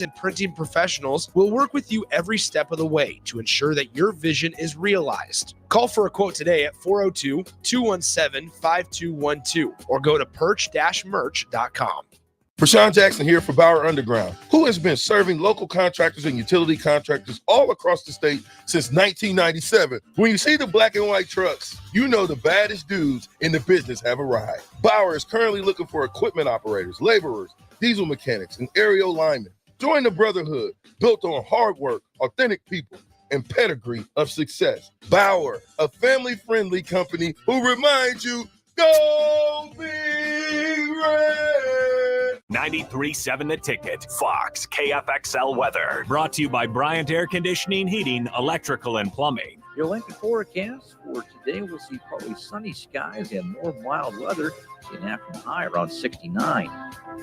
and printing professionals will work with you every step of the way to ensure that your vision is realized. Call for a quote today at 402-217-5212 or go to perch-merch.com. Rashawn Jackson here for Bauer Underground, who has been serving local contractors and utility contractors all across the state since 1997. When you see the black and white trucks, you know the baddest dudes in the business have arrived. Bauer is currently looking for equipment operators, laborers, diesel mechanics, and aerial linemen. Join the brotherhood built on hard work, authentic people, and pedigree of success. Bauer, a family-friendly company who reminds you, go Big Red! 93.7 The Ticket, Fox, KFXL weather. Brought to you by Bryant Air Conditioning, Heating, Electrical, and Plumbing. Your Lincoln forecast for today, we'll see partly sunny skies and more mild weather. An afternoon high around 69.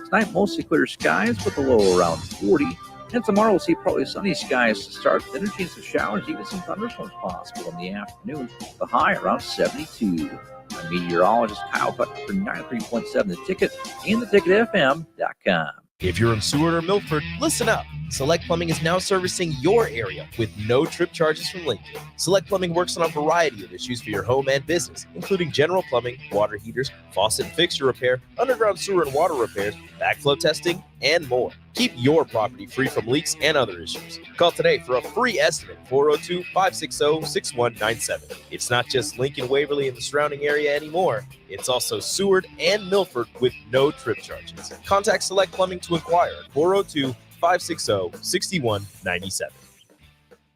Tonight, mostly clear skies with a low around 40. And tomorrow, we'll see partly sunny skies to start. Then a chance of showers, even some thunderstorms possible in the afternoon. The high around 72. I'm meteorologist Kyle Butler for 93.7 The Ticket and theticketfm.com. If you're in Seward or Milford, listen up. Select Plumbing is now servicing your area with no trip charges from Lincoln. Select Plumbing works on a variety of issues for your home and business, including general plumbing, water heaters, faucet and fixture repair, underground sewer and water repairs, backflow testing, and more. Keep your property free from leaks and other issues. Call today for a free estimate, 402-560-6197. It's not just Lincoln, Waverly, and the surrounding area anymore. It's also Seward and Milford with no trip charges. Contact Select Plumbing to inquire at 402-560-6197.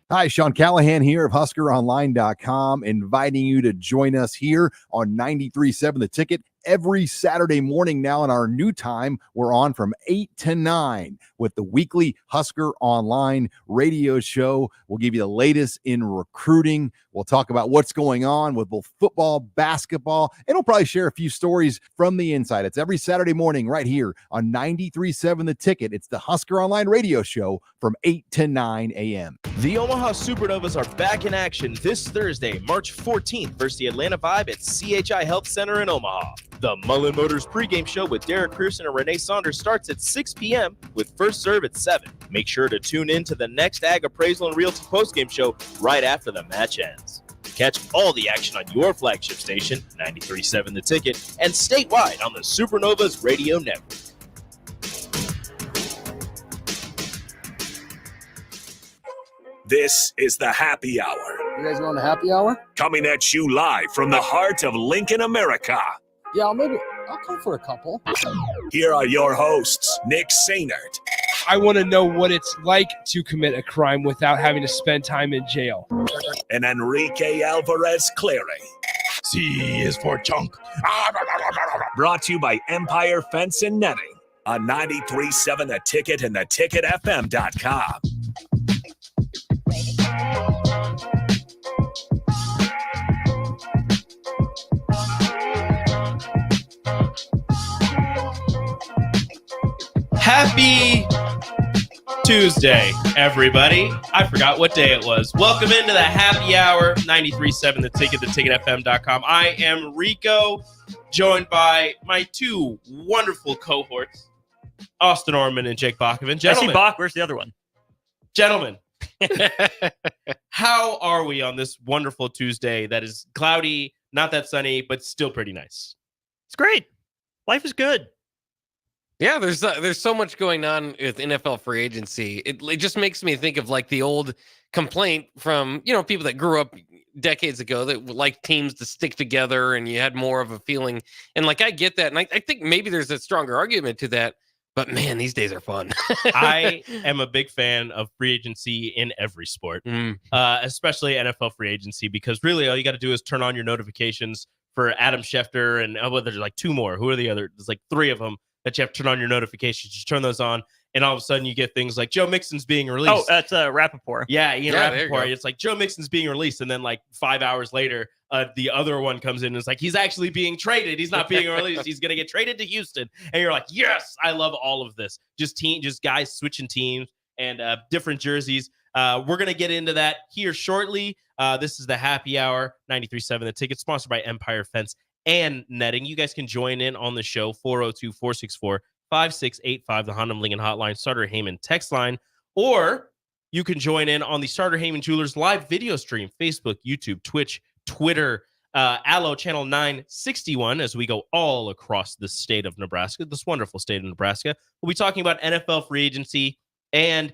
Hi, Sean Callahan here of HuskerOnline.com, inviting you to join us here on 93.7 The Ticket every Saturday morning now in our new time. We're on from 8 to 9 with the weekly Husker Online radio show. We'll give you the latest in recruiting. We'll talk about what's going on with both football, basketball, and we'll probably share a few stories from the inside. It's every Saturday morning right here on 93.7 The Ticket. It's the Husker Online radio show from 8 to 9 a.m. The Omaha Supernovas are back in action this Thursday, March 14th versus the Atlanta Vibe at CHI Health Center in Omaha. The Mullen Motors pregame show with Derek Pearson and Renee Saunders starts at 6 p.m. with first serve at 7. Make sure to tune in to the next Ag Appraisal and Realty postgame show right after the match ends. Catch all the action on your flagship station, 93.7 The Ticket, and statewide on the Supernovas Radio Network. This is the Happy Hour. You guys going to happy hour? Coming at you live from the heart of Lincoln, America. Yeah, I'll come for a couple. Here are your hosts, Nick Sainert. I want to know what it's like to commit a crime without having to spend time in jail. And Enrique Alvarez Clary. C is for chunk. Brought to you by Empire Fence and Netting on 93.7 The Ticket and theticketfm.com. Happy Tuesday, everybody. I forgot what day it was. Welcome into the Happy Hour, 93.7 The Ticket, theticketfm.com. I am Rico, joined by my two wonderful cohorts, Austin Orman and Jake Bakoven. Gentlemen, Bach, where's the other one? Gentlemen, how are we on this wonderful Tuesday that is cloudy, not that sunny, but still pretty nice? It's great. Life is good. Yeah, there's so much going on with NFL free agency. It just makes me think of like the old complaint from, people that grew up decades ago that would like teams to stick together and you had more of a feeling. And like, I get that. And I think maybe there's a stronger argument to that. But man, these days are fun. I am a big fan of free agency in every sport, especially NFL free agency, because really all you got to do is turn on your notifications for Adam Schefter and there's like two more. Who are the other? There's like three of them that you have to turn on your notifications. You turn those on, and all of a sudden you get things like Joe Mixon's being released. Oh, that's Rappaport. Yeah, Ian Rappaport. It's like Joe Mixon's being released, and then like 5 hours later, the other one comes in and it's like, he's actually being traded. He's not being released. He's going to get traded to Houston. And you're like, yes, I love all of this. Just guys switching teams and different jerseys. We're going to get into that here shortly. This is the Happy Hour, 93.7 The Ticket, sponsored by Empire Fence and Netting. You guys can join in on the show, 402-464-5685. 5685, the Honda Lincoln hotline, Starter Heyman text line, or you can join in on the Starter Heyman Jewelers live video stream, Facebook, YouTube, Twitch, Twitter, Allo Channel 961, as we go all across the state of Nebraska, this wonderful state of Nebraska. We'll be talking about NFL free agency, and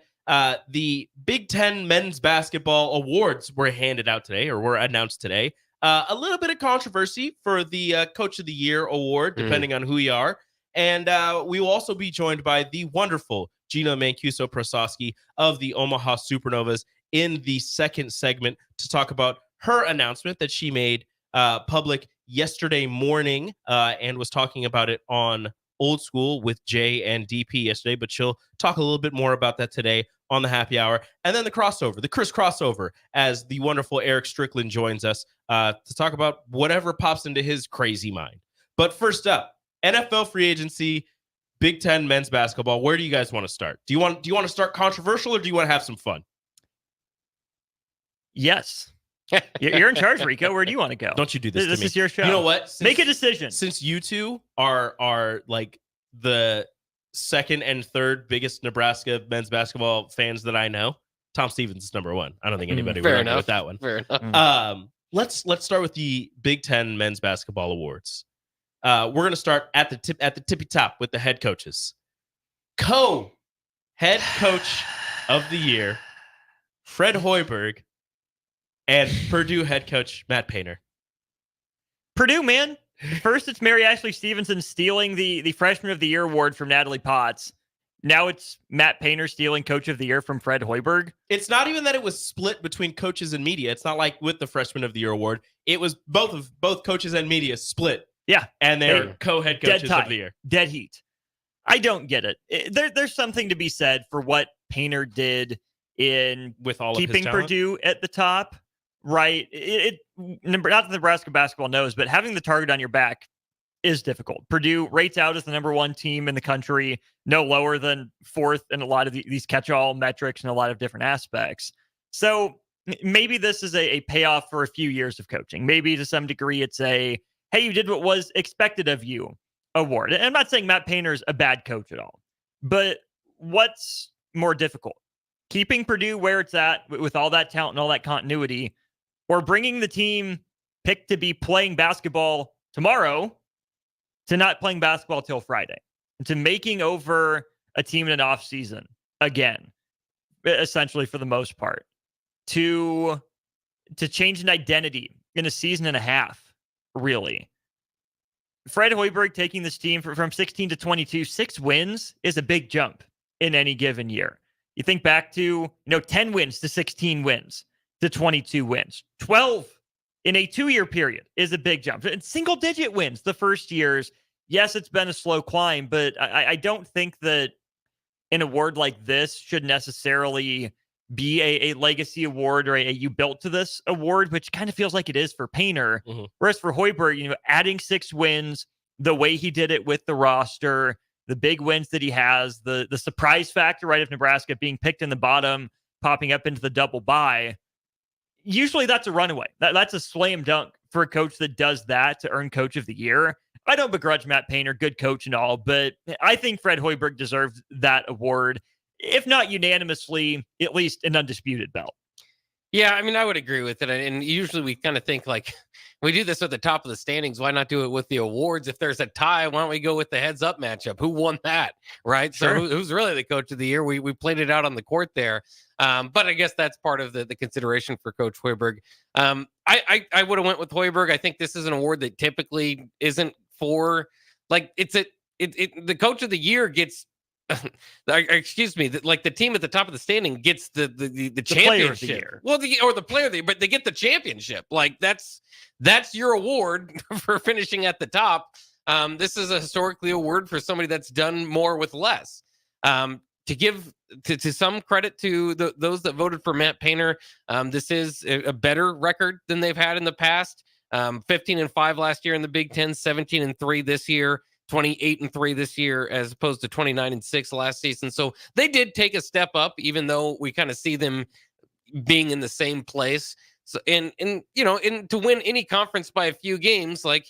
the Big Ten men's basketball awards were handed out today, or were announced today. A little bit of controversy for the Coach of the Year award, depending on who you are. And we will also be joined by the wonderful Gina Mancuso-Prososki of the Omaha Supernovas in the second segment to talk about her announcement that she made public yesterday morning and was talking about it on Old School with Jay and DP yesterday. But she'll talk a little bit more about that today on the happy hour. And then the crossover, the Chris crossover, as the wonderful Eric Strickland joins us to talk about whatever pops into his crazy mind. But first up, NFL free agency, Big Ten men's basketball. Where do you guys want to start? Do you want to start controversial, or do you want to have some fun? Yes. You're in charge, Rico. Where do you want to go? Don't you do this to me. This is your show. You know what? Make a decision. Since you two are like the second and third biggest Nebraska men's basketball fans that I know, Tom Stevens is number one. I don't think anybody would argue with that one. Fair enough. Let's start with the Big Ten men's basketball awards. We're going to start at the tippy top with the head coaches. Co-head coach of the year, Fred Hoiberg, and Purdue head coach Matt Painter. Purdue, man. First, it's Mary Ashley Stevenson stealing the Freshman of the Year award from Natalie Potts. Now it's Matt Painter stealing Coach of the Year from Fred Hoiberg. It's not even that it was split between coaches and media. It's not like with the Freshman of the Year award. It was both coaches and media split. Yeah. And they're co-head coaches of the year. Dead heat. I don't get it. There's something to be said for what Painter did in with all keeping of his talent. Purdue at the top. Right. Not that Nebraska basketball knows, but having the target on your back is difficult. Purdue rates out as the number one team in the country, no lower than fourth in a lot of these catch-all metrics and a lot of different aspects. So maybe this is a payoff for a few years of coaching. Maybe to some degree it's a, hey, you did what was expected of you award. And I'm not saying Matt Painter's a bad coach at all, but what's more difficult? Keeping Purdue where it's at with all that talent and all that continuity, or bringing the team picked to be playing basketball tomorrow to not playing basketball till Friday, to making over a team in an off season again, essentially for the most part, to change an identity in a season and a half, really. Fred Hoiberg taking this team from 16 to 22, 6 wins is a big jump in any given year. You think back to 10 wins to 16 wins to 22 wins. 12 in a 2-year period is a big jump. And single-digit wins the first years. Yes, it's been a slow climb, but I don't think that an award like this should necessarily be a legacy award or a you built to this award, which kind of feels like it is for Painter. Mm-hmm. Whereas for Hoiberg, adding 6 wins, the way he did it with the roster, the big wins that he has, the surprise factor, right, of Nebraska being picked in the bottom, popping up into the double bye. Usually that's a runaway. That's a slam dunk for a coach that does that to earn Coach of the Year. I don't begrudge Matt Painter, good coach and all, but I think Fred Hoiberg deserves that award, if not unanimously, at least an undisputed belt. Yeah, I mean, I would agree with it. And usually we kind of think like, we do this at the top of the standings. Why not do it with the awards? If there's a tie, why don't we go with the heads up matchup? Who won that? Right. Sure. So who's really the coach of the year? We played it out on the court there. But I guess that's part of the consideration for Coach Hoiberg. I would have went with Hoiberg. I think this is an award that typically isn't for like, the coach of the year gets, excuse me, like the team at the top of the standing gets the championship. The player of the year, but they get the championship. Like that's your award for finishing at the top. This is a historically award for somebody that's done more with less. To give to some credit to those that voted for Matt Painter, this is a better record than they've had in the past. 15-5 last year in the Big Ten, 17-3 this year. 28-3 this year, as opposed to 29-6 last season. So they did take a step up, even though we kind of see them being in the same place. So, and to win any conference by a few games, like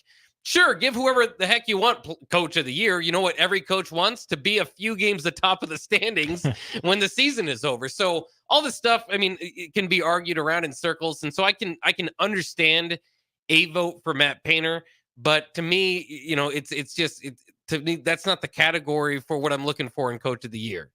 Sure, give whoever the heck you want coach of the year. You know what every coach wants? To be a few games the top of the standings when the season is over. So all this stuff, I mean, it can be argued around in circles. And so I can understand a vote for Matt Painter, but to me, to me, that's not the category for what I'm looking for in coach of the year.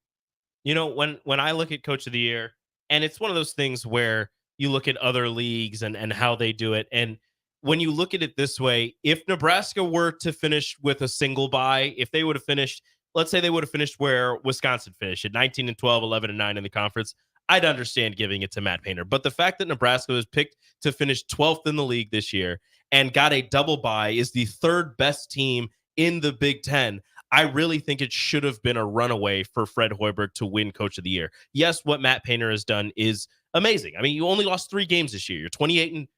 When I look at coach of the year, and it's one of those things where you look at other leagues and how they do it. And when you look at it this way, if Nebraska were to finish with a single bye, if they would have finished, let's say they would have finished where Wisconsin finished at 19-12, 11-9 in the conference, I'd understand giving it to Matt Painter. But the fact that Nebraska was picked to finish 12th in the league this year and got a double bye, is the third best team in the Big Ten, I really think it should have been a runaway for Fred Hoiberg to win coach of the year. Yes, what Matt Painter has done is amazing. I mean, you only lost 3 games this year. You're 28-3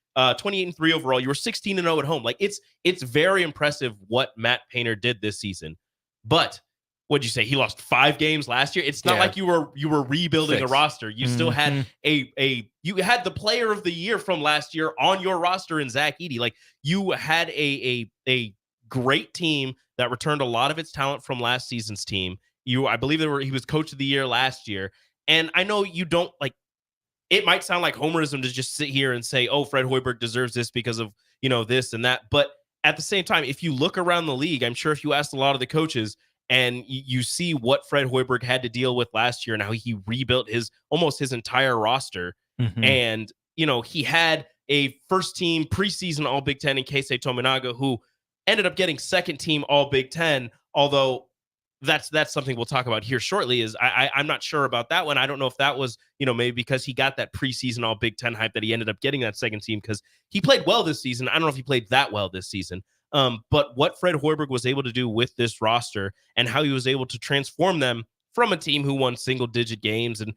overall. You were 16-0 at home. Like, it's very impressive what Matt Painter did this season. But what'd you say? He lost 5 games last year. It's not like you were rebuilding 6. a roster. You still had you had the player of the year from last year on your roster in Zach Edey. Like, you had a great team that returned a lot of its talent from last season's team. I believe he was coach of the year last year. And I know you don't like, it might sound like homerism to just sit here and say, oh, Fred Hoiberg deserves this because of, this and that. But at the same time, if you look around the league, I'm sure if you asked a lot of the coaches and you see what Fred Hoiberg had to deal with last year and how he rebuilt almost his entire roster. And, he had a first team preseason All Big Ten in Keisei Tominaga, who ended up getting second team All Big Ten, although that's something we'll talk about here shortly. Is I'm not sure about that one. I don't know if that was, maybe because he got that preseason All Big Ten hype that he ended up getting that second team because he played well this season. I don't know if he played that well this season. But what Fred Hoiberg was able to do with this roster and how he was able to transform them from a team who won single-digit games and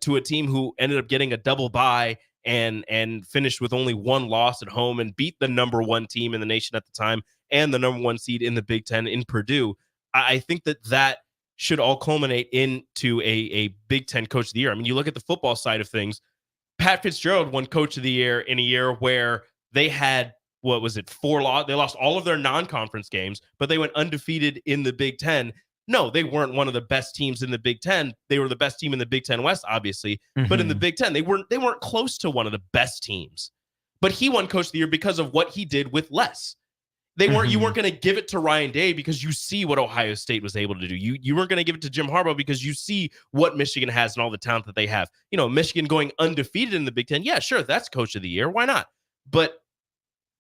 to a team who ended up getting a double bye and finished with only 1 loss at home and beat the number 1 team in the nation at the time and the number 1 seed in the Big Ten in Purdue. I think that should all culminate into a Big Ten coach of the year. I mean, you look at the football side of things, Pat Fitzgerald won coach of the year in a year where they had, 4 loss. They lost all of their non-conference games, but they went undefeated in the Big Ten. No, they weren't one of the best teams in the Big Ten. They were the best team in the Big Ten West, obviously. But in the Big Ten, they weren't close to one of the best teams. But he won coach of the year because of what he did with less. You weren't going to give it to Ryan Day because you see what Ohio State was able to do. You weren't going to give it to Jim Harbaugh because you see what Michigan has and all the talent that they have. Michigan going undefeated in the Big Ten. Yeah, sure, that's coach of the year. Why not? But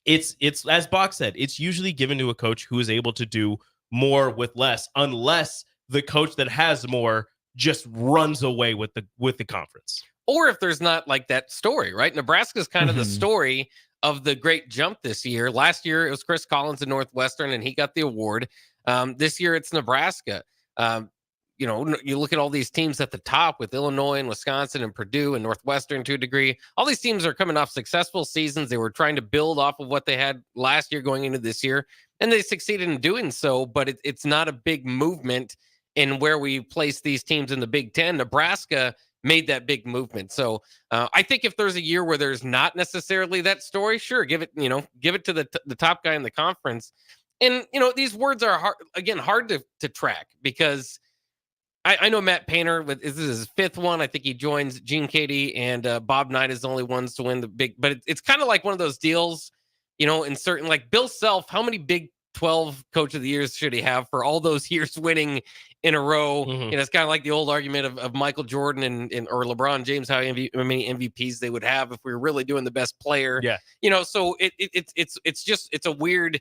it's as Bach said, it's usually given to a coach who is able to do more with less, unless the coach that has more just runs away with the conference. Or if there's not like that story, right? Nebraska's kind of the story of the great jump this year. Last year, it was Chris Collins at Northwestern, and he got the award. This year, it's Nebraska. You look at all these teams at the top with Illinois and Wisconsin and Purdue and Northwestern to a degree. All these teams are coming off successful seasons. They were trying to build off of what they had last year going into this year, and they succeeded in doing so, but it's not a big movement in where we place these teams in the Big Ten. Nebraska made that big movement. So I think if there's a year where there's not necessarily that story, sure, give it to the top guy in the conference. And, these words are hard to track because I know Matt Painter, this is his 5th one. I think he joins Gene Cady and Bob Knight is the only ones to win the big, but it's kind of like one of those deals, in certain, like Bill Self, how many Big 12 coach of the years should he have for all those years winning in a row? It's kind of like the old argument of Michael Jordan or LeBron James, how many MVPs they would have if we were really doing the best player. Yeah. So it's a weird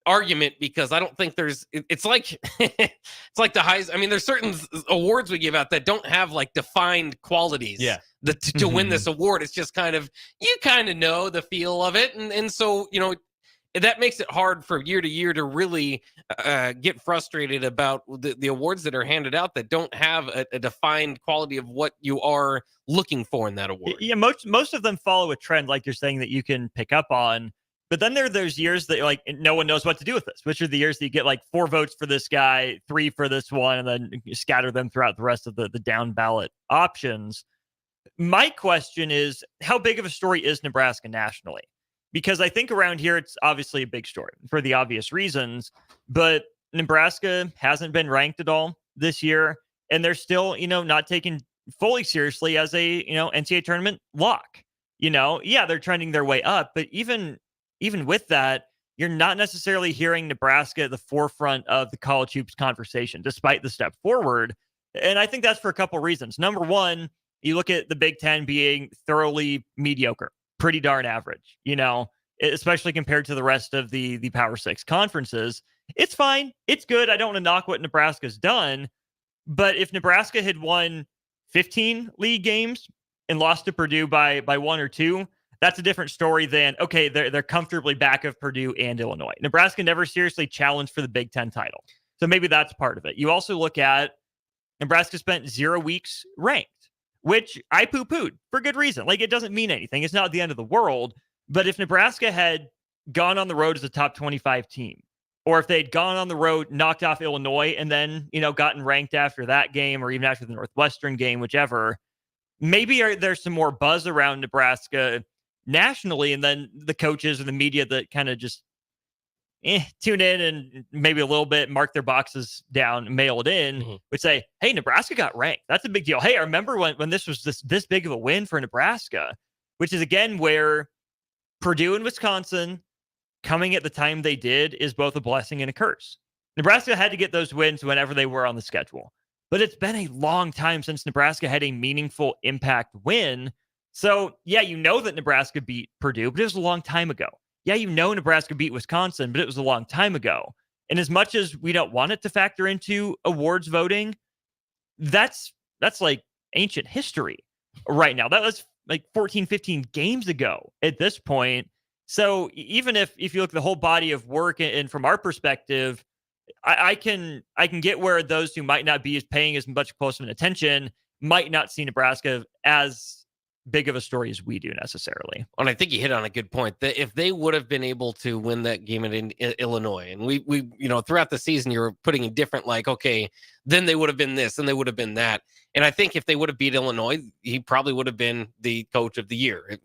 argument because I don't think it's like it's like the highest. I mean, there's certain awards we give out that don't have like defined qualities. Yeah. To win this award, it's just kind of, you kind of know the feel of it, and so that makes it hard for year to year to really get frustrated about the awards that are handed out that don't have a defined quality of what you are looking for in that award. Yeah, most of them follow a trend, like you're saying, that you can pick up on. But then there are those years that like no one knows what to do with this, which are the years that you get like 4 votes for this guy, 3 for this one, and then you scatter them throughout the rest of the down ballot options. My question is, how big of a story is Nebraska nationally? because I think around here it's obviously a big story for the obvious reasons, but Nebraska hasn't been ranked at all this year, and they're still, not taken fully seriously as a, NCAA tournament lock. Yeah, they're trending their way up, but even with that, you're not necessarily hearing Nebraska at the forefront of the college hoops conversation, despite the step forward. And I think that's for a couple reasons. Number one, you look at the Big Ten being thoroughly mediocre, pretty darn average, especially compared to the rest of the Power Six conferences. It's fine. It's good. I don't want to knock what Nebraska's done. But if Nebraska had won 15 league games and lost to Purdue by 1 or 2, that's a different story than, okay, they're comfortably back of Purdue and Illinois. Nebraska never seriously challenged for the Big Ten title. So maybe that's part of it. You also look at Nebraska spent 0 weeks ranked, which I poo-pooed for good reason. Like, it doesn't mean anything. It's not the end of the world. But if Nebraska had gone on the road as a top 25 team, or if they'd gone on the road, knocked off Illinois, and then, gotten ranked after that game, or even after the Northwestern game, whichever, maybe there's some more buzz around Nebraska nationally, and then the coaches and the media that kind of just tune in and maybe a little bit mark their boxes down, mail it in, would say, hey, Nebraska got ranked. That's a big deal. Hey, I remember when this was this big of a win for Nebraska, which is, again, where Purdue and Wisconsin coming at the time they did is both a blessing and a curse. Nebraska had to get those wins whenever they were on the schedule. But it's been a long time since Nebraska had a meaningful impact win. So, yeah, that Nebraska beat Purdue, but it was a long time ago. Yeah, Nebraska beat Wisconsin, but it was a long time ago. And as much as we don't want it to factor into awards voting, that's like ancient history right now. That was like 14, 15 games ago at this point. So even if you look at the whole body of work, and from our perspective, I can get where those who might not be paying as much close of an attention might not see Nebraska as big of a story as we do necessarily. And I think you hit on a good point that if they would have been able to win that game in Illinois, and we throughout the season, you were putting in different, like, okay, then they would have been this and they would have been that. And I think if they would have beat Illinois, he probably would have been the coach of the year,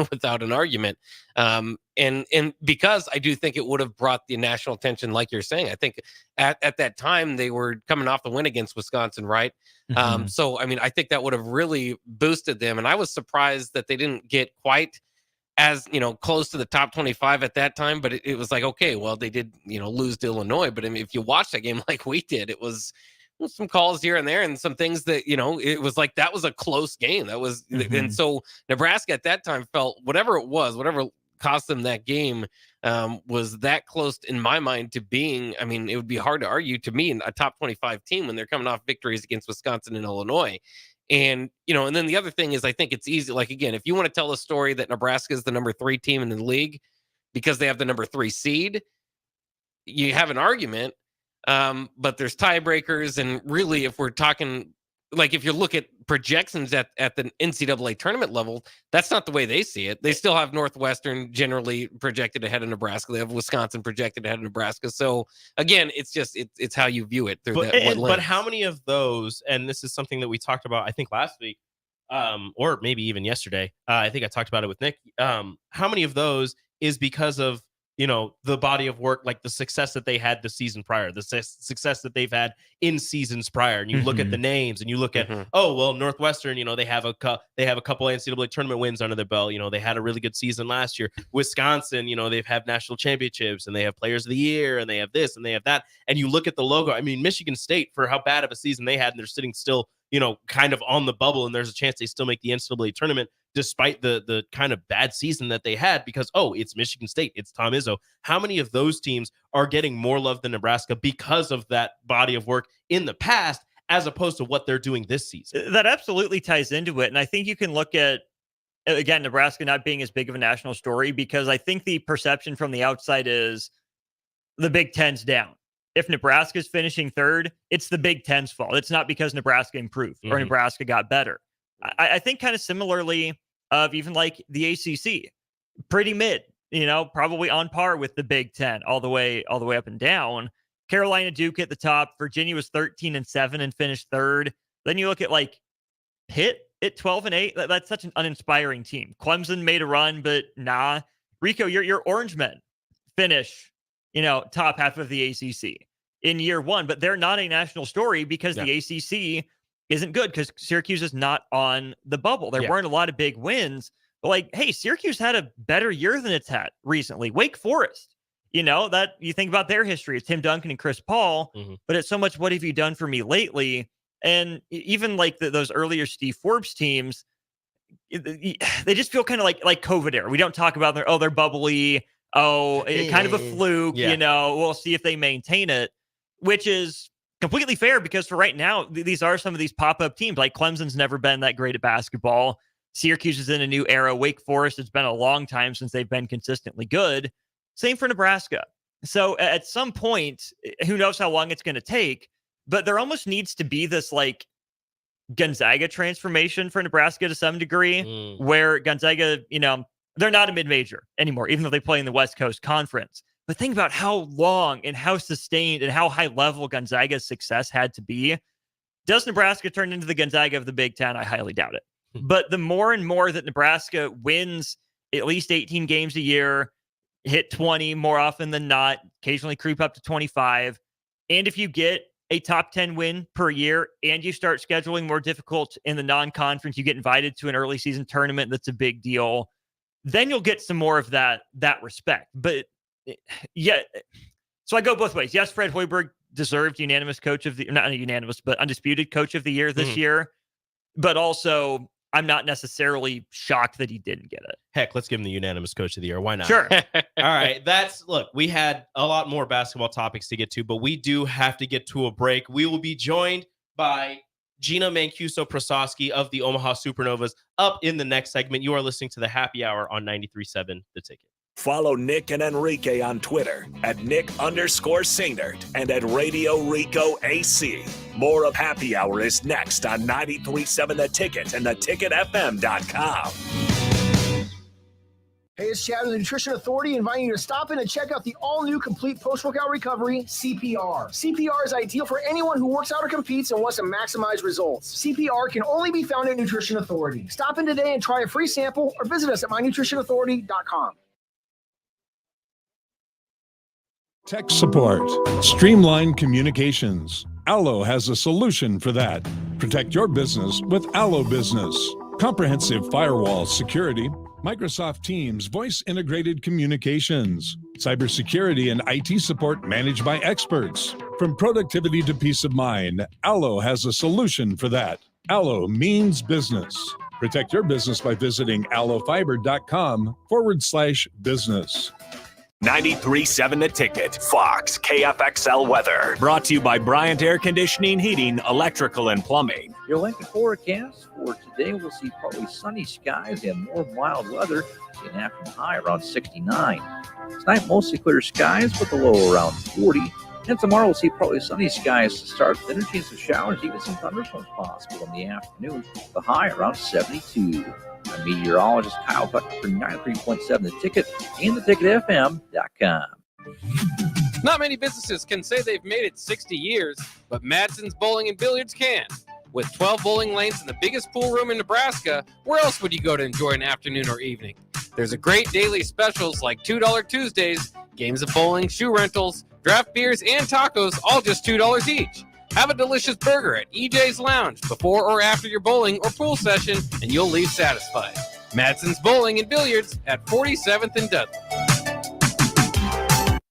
without an argument. And because I do think it would have brought the national attention, like you're saying. I think at that time they were coming off the win against Wisconsin, right? So, I mean, I think that would have really boosted them. And I was surprised that they didn't get quite as, close to the top 25 at that time. But it was like, okay, well, they did, lose to Illinois. But I mean, if you watch that game like we did, it was some calls here and there and some things that, it was like that was a close game. That was, and so Nebraska at that time felt whatever cost them that game was that close in my mind to being, I mean, it would be hard to argue to me a top 25 team when they're coming off victories against Wisconsin and Illinois. And, and then the other thing is, I think it's easy. Like, again, if you want to tell a story that Nebraska is the number 3 team in the league because they have the number 3 seed, you have an argument. But there's tiebreakers. And really, if we're talking, like, if you look at projections at the NCAA tournament level, that's not the way they see it. They still have Northwestern generally projected ahead of Nebraska. They have Wisconsin projected ahead of Nebraska. So again, it's just, it's how you view it through that. But how many of those, and this is something that we talked about, I think last week, or maybe even yesterday, I think I talked about it with Nick. How many of those is because of, the body of work, like the success that they had the season prior, the success that they've had in seasons prior. And you look at the names and you look at, Northwestern, they have a couple NCAA tournament wins under their belt. They had a really good season last year. Wisconsin, they've had national championships and they have players of the year and they have this and they have that. And you look at the logo. I mean, Michigan State, for how bad of a season they had, and they're sitting still, kind of on the bubble, and there's a chance they still make the NCAA tournament despite the kind of bad season that they had because, it's Michigan State, it's Tom Izzo. How many of those teams are getting more love than Nebraska because of that body of work in the past as opposed to what they're doing this season? That absolutely ties into it. And I think you can look at, again, Nebraska not being as big of a national story because I think the perception from the outside is the Big Ten's down. If Nebraska's finishing 3rd, it's the Big Ten's fault. It's not because Nebraska improved or Nebraska got better. I think kind of similarly of even like the ACC, pretty mid, probably on par with the Big Ten all the way up and down. Carolina, Duke at the top. Virginia was 13-7 and finished 3rd. Then you look at like Pitt at 12-8. That's such an uninspiring team. Clemson made a run, but nah. Rico, your Orange Men finish, top half of the ACC in year one, but they're not a national story because the ACC isn't good because Syracuse is not on the bubble. There weren't a lot of big wins, but hey, Syracuse had a better year than it's had recently. Wake Forest, that you think about their history, it's Tim Duncan and Chris Paul, but it's so much, what have you done for me lately? And even those earlier Steve Forbes teams, they just feel kind of like COVID era. We don't talk about they're bubbly. Kind of a fluke, we'll see if they maintain it, which is completely fair because for right now, these are some of these pop-up teams. Like Clemson's never been that great at basketball. Syracuse is in a new era. Wake Forest, it's been a long time since they've been consistently good. Same for Nebraska. So at some point, who knows how long it's going to take, but there almost needs to be this Gonzaga transformation for Nebraska to some degree, where Gonzaga, they're not a mid-major anymore, even though they play in the West Coast Conference. But think about how long and how sustained and how high level Gonzaga's success had to be. Does Nebraska turn into the Gonzaga of the Big Ten? I highly doubt it. But the more and more that Nebraska wins at least 18 games a year, hit 20 more often than not, occasionally creep up to 25. And if you get a top 10 win per year and you start scheduling more difficult in the non-conference, you get invited to an early season tournament that's a big deal, then you'll get some more of that respect. But so I go both ways. Yes, Fred Hoiberg deserved unanimous coach of the, not unanimous, but undisputed coach of the year this year. But also, I'm not necessarily shocked that he didn't get it. Heck, let's give him the unanimous coach of the year. Why not? Sure. All right. Look, we had a lot more basketball topics to get to, but we do have to get to a break. We will be joined by Gina Mancuso-Prososki of the Omaha Supernovas up in the next segment. You are listening to the Happy Hour on 93.7 The Ticket. Follow Nick and Enrique on Twitter at Nick_Sainert and at Radio Rico AC. More of Happy Hour is next on 93.7 The Ticket and theticketfm.com. Hey, it's Chad with the Nutrition Authority, inviting you to stop in and check out the all-new complete post-workout recovery, CPR. CPR is ideal for anyone who works out or competes and wants to maximize results. CPR can only be found at Nutrition Authority. Stop in today and try a free sample or visit us at mynutritionauthority.com. Tech support. Streamline communications. Allo has a solution for that. Protect your business with Allo Business. Comprehensive firewall security, Microsoft Teams voice-integrated communications, cybersecurity and IT support managed by experts. From productivity to peace of mind, Allo has a solution for that. Allo means business. Protect your business by visiting allofiber.com/business. 93.7 The Ticket, Fox, KFXL weather. Brought to you by Bryant Air Conditioning, Heating, Electrical, and Plumbing. Your Lincoln forecast for today, we'll see partly sunny skies and more mild weather. An afternoon high around 69. Tonight, mostly clear skies with a low around 40. And tomorrow, we'll see partly sunny skies to start. Then a chance of showers, even some thunderstorms possible in the afternoon. The high around 72. I'm meteorologist Kyle Buck for 93.7 The Ticket and theticketfm.com. Not many businesses can say they've made it 60 years, but Madsen's Bowling and Billiards can. With 12 bowling lanes and the biggest pool room in Nebraska, where else would you go to enjoy an afternoon or evening? There's a great daily specials like $2 Tuesdays, games of bowling, shoe rentals, draft beers, and tacos, all just $2 each. Have a delicious burger at EJ's Lounge before or after your bowling or pool session, and you'll leave satisfied. Madsen's Bowling and Billiards at 47th and Dudley.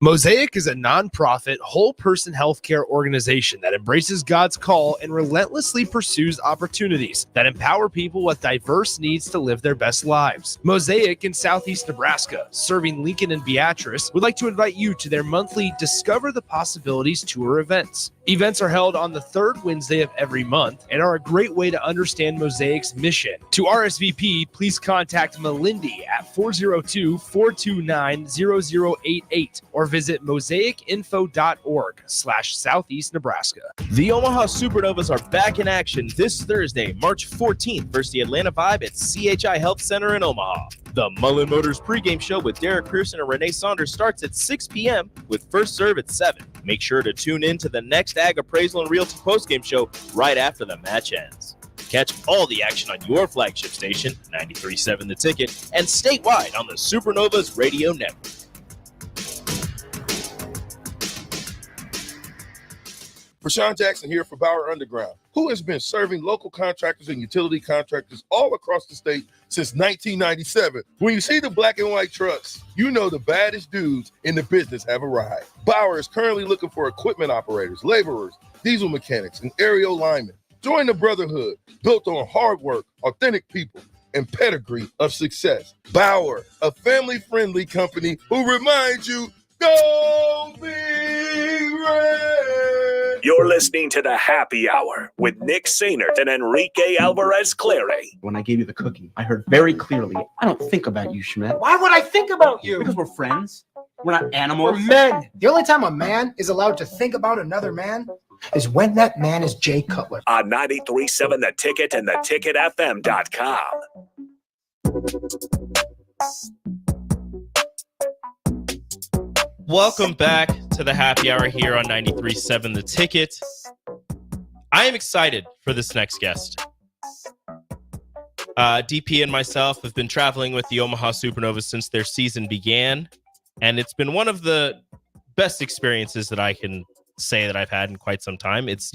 Mosaic is a nonprofit, whole-person healthcare organization that embraces God's call and relentlessly pursues opportunities that empower people with diverse needs to live their best lives. Mosaic in Southeast Nebraska, serving Lincoln and Beatrice, would like to invite you to their monthly Discover the Possibilities tour events. Events are held on the third Wednesday of every month and are a great way to understand Mosaic's mission. To RSVP, please contact Melindy at 402-429-0088 or visit mosaicinfo.org/Southeast Nebraska. The Omaha Supernovas are back in action this Thursday, March 14th versus the Atlanta Vibe at CHI Health Center in Omaha. The Mullen Motors pregame show with Derek Pearson and Renee Saunders starts at 6 p.m. with first serve at 7. Make sure to tune in to the next Ag Appraisal and Realty postgame show right after the match ends. Catch all the action on your flagship station, 93.7 The Ticket, and statewide on the Supernovas Radio Network. Rashawn Jackson here for Bauer Underground, who has been serving local contractors and utility contractors all across the state since 1997. When you see the black and white trucks, you know the baddest dudes in the business have arrived. Bauer is currently looking for equipment operators, laborers, diesel mechanics, and aerial linemen. Join the brotherhood built on hard work, authentic people, and pedigree of success. Bauer, a family-friendly company who reminds you, go Big Red! You're listening to the Happy Hour with Nick Sainert and Enrique Alvarez Clary. When I gave you the cookie, I heard very clearly, I don't think about you, Schmidt. Why would I think about you? Because we're friends. We're not animals. We're men. The only time a man is allowed to think about another man is when that man is Jay Cutler. On 93.7 The Ticket and theticketfm.com. Welcome back to the Happy Hour here on 93.7 The Ticket. I am excited for this next guest. DP and myself have been traveling with the Omaha Supernovas since their season began, and it's been one of the best experiences that I can say that I've had in quite some time. It's,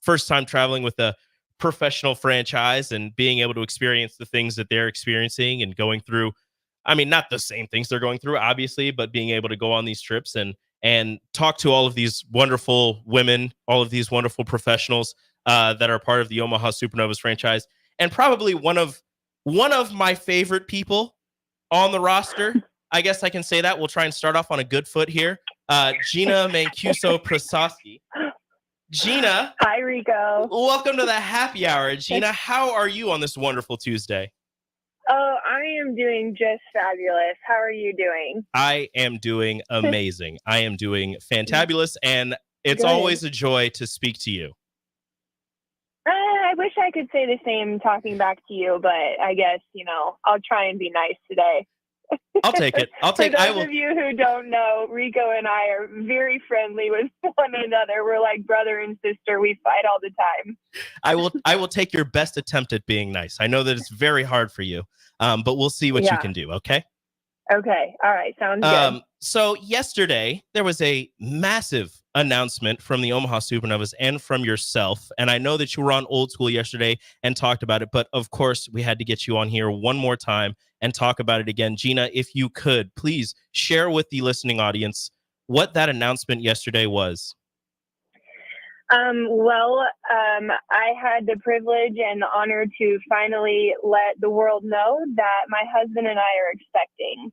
first time traveling with a professional franchise and being able to experience the things that they're experiencing and going through. I mean, not the same things they're going through, obviously, but being able to go on these trips and talk to all of these wonderful women, all of these wonderful professionals that are part of the Omaha Supernovas franchise, and probably one of my favorite people on the roster. I guess I can say that. We'll try and start off on a good foot here. Gina Mancuso-Prososki. Gina. Hi, Rico. Welcome to the Happy Hour. Gina, how are you on this wonderful Tuesday? Oh, I am doing just fabulous. How are you doing? I am doing amazing. I am doing fantabulous, and it's Good. always a joy to speak to you. I wish I could say the same talking back to you, but I guess, I'll try and be nice today. I'll take it. For those of you who don't know, Rico and I are very friendly with one another. We're like brother and sister. We fight all the time. I will take your best attempt at being nice. I know that it's very hard for you, but we'll see what you can do. Okay. Okay. All right. Sounds good. So yesterday there was a massive announcement from the Omaha Supernovas and from yourself. And I know that you were on Old School yesterday and talked about it, but of course we had to get you on here one more time and talk about it again. Gina, if you could, please share with the listening audience what that announcement yesterday was. I had the privilege and the honor to finally let the world know that my husband and I are expecting.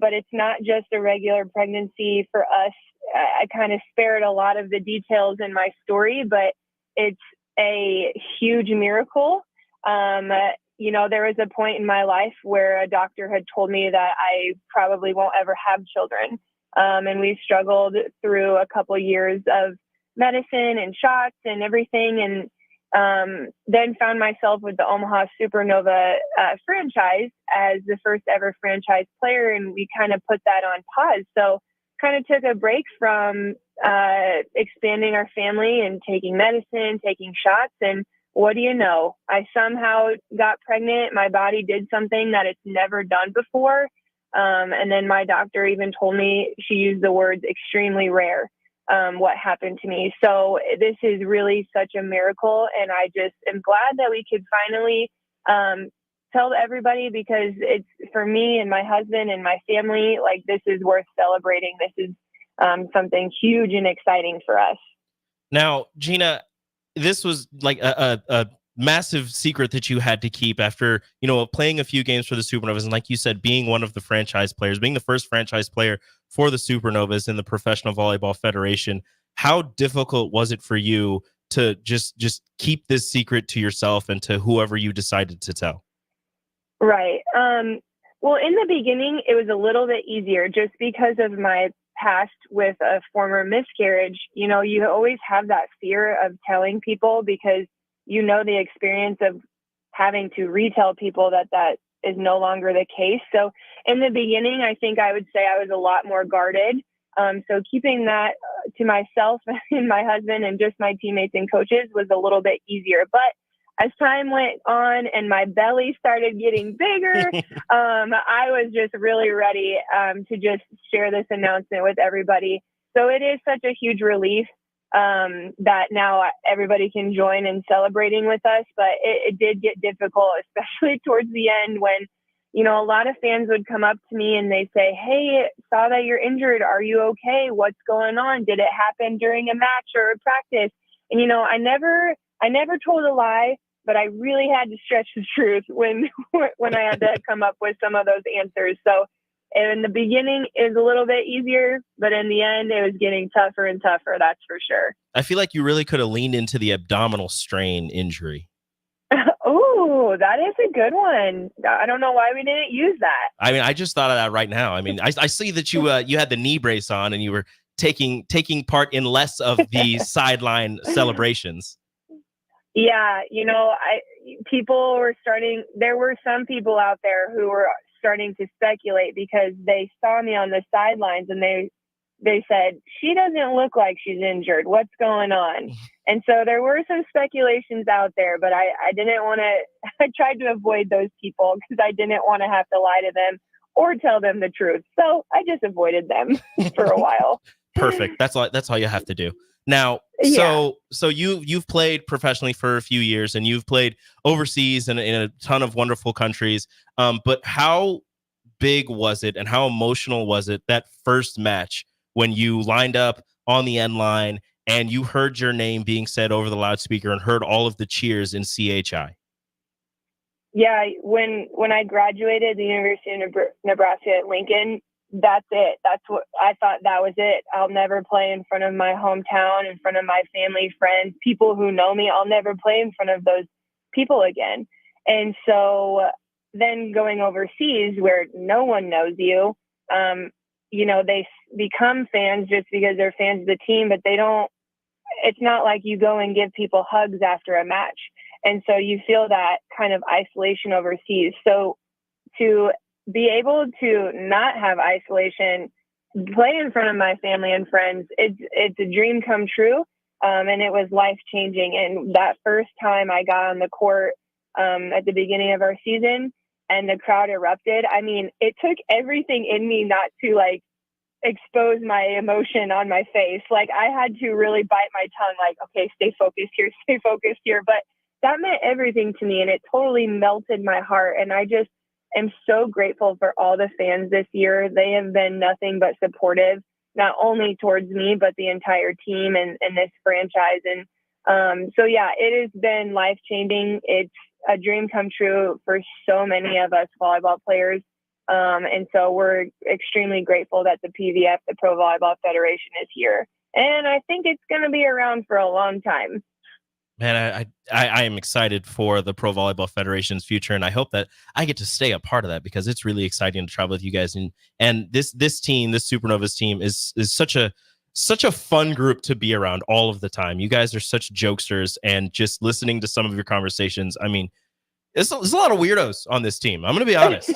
But it's not just a regular pregnancy for us. I kind of spared a lot of the details in my story, but it's a huge miracle. There was a point in my life where a doctor had told me that I probably won't ever have children. And we struggled through a couple years of medicine and shots and everything. And then found myself with the Omaha Supernova franchise as the first ever franchise player. And we kind of put that on pause. So kind of took a break from expanding our family and taking medicine, taking shots. And what do you know? I somehow got pregnant. My body did something that it's never done before. And then my doctor even told me, she used the words extremely rare, what happened to me. So this is really such a miracle. And I just am glad that we could finally tell everybody, because it's for me and my husband and my family, like this is worth celebrating. This is something huge and exciting for us. Now, Gina, this was like a massive secret that you had to keep after, playing a few games for the Supernovas. And like you said, being one of the franchise players, being the first franchise player for the Supernovas in the Professional Volleyball Federation. How difficult was it for you to just keep this secret to yourself and to whoever you decided to tell? Right. Well, in the beginning, it was a little bit easier just because of my past with a former miscarriage. You always have that fear of telling people because the experience of having to retell people that is no longer the case. So in the beginning, I think I would say I was a lot more guarded. So keeping that to myself and my husband and just my teammates and coaches was a little bit easier. But as time went on and my belly started getting bigger, I was just really ready to just share this announcement with everybody. So it is such a huge relief that now everybody can join in celebrating with us. But it did get difficult, especially towards the end when, a lot of fans would come up to me and they say, "Hey, saw that you're injured. Are you okay? What's going on? Did it happen during a match or a practice?" And, I never told a lie, but I really had to stretch the truth when I had to come up with some of those answers. So in the beginning, it was a little bit easier, but in the end, it was getting tougher and tougher. That's for sure. I feel like you really could have leaned into the abdominal strain injury. Oh, that is a good one. I don't know why we didn't use that. I mean, I just thought of that right now. I mean, I see that you had the knee brace on and you were taking part in less of the sideline celebrations. Yeah, people were there were some people out there who were starting to speculate because they saw me on the sidelines and they said, "She doesn't look like she's injured. What's going on?" And so there were some speculations out there, but I didn't want to, I tried to avoid those people because I didn't want to have to lie to them or tell them the truth. So I just avoided them for a while. Perfect. That's all you have to do. Now, so you've played professionally for a few years and you've played overseas in a ton of wonderful countries. But how big was it and how emotional was it that first match when you lined up on the end line and you heard your name being said over the loudspeaker and heard all of the cheers in CHI? Yeah, when I graduated the University of Nebraska at Lincoln, that's it. That's what I thought, that was it. I'll never play in front of my hometown, in front of my family, friends, people who know me. I'll never play in front of those people again. And so then going overseas where no one knows you, they become fans just because they're fans of the team, but it's not like you go and give people hugs after a match. And so you feel that kind of isolation overseas. So to be able to not have isolation, play in front of my family and friends, it's a dream come true. And it was life changing. And that first time I got on the court at the beginning of our season and the crowd erupted, I mean, it took everything in me not to expose my emotion on my face. I had to really bite my tongue, okay, stay focused here. But that meant everything to me and it totally melted my heart. And I just am so grateful for all the fans this year. They have been nothing but supportive, not only towards me, but the entire team and this franchise. And so, yeah, it has been life-changing. It's a dream come true for so many of us volleyball players. And so we're extremely grateful that the PVF, the Pro Volleyball Federation, is here. And I think it's going to be around for a long time. Man, I am excited for the Pro Volleyball Federation's future, and I hope that I get to stay a part of that because it's really exciting to travel with you guys. And this team, this Supernovas team, is such a fun group to be around all of the time. You guys are such jokesters, and just listening to some of your conversations, I mean, there's a lot of weirdos on this team. I'm going to be honest.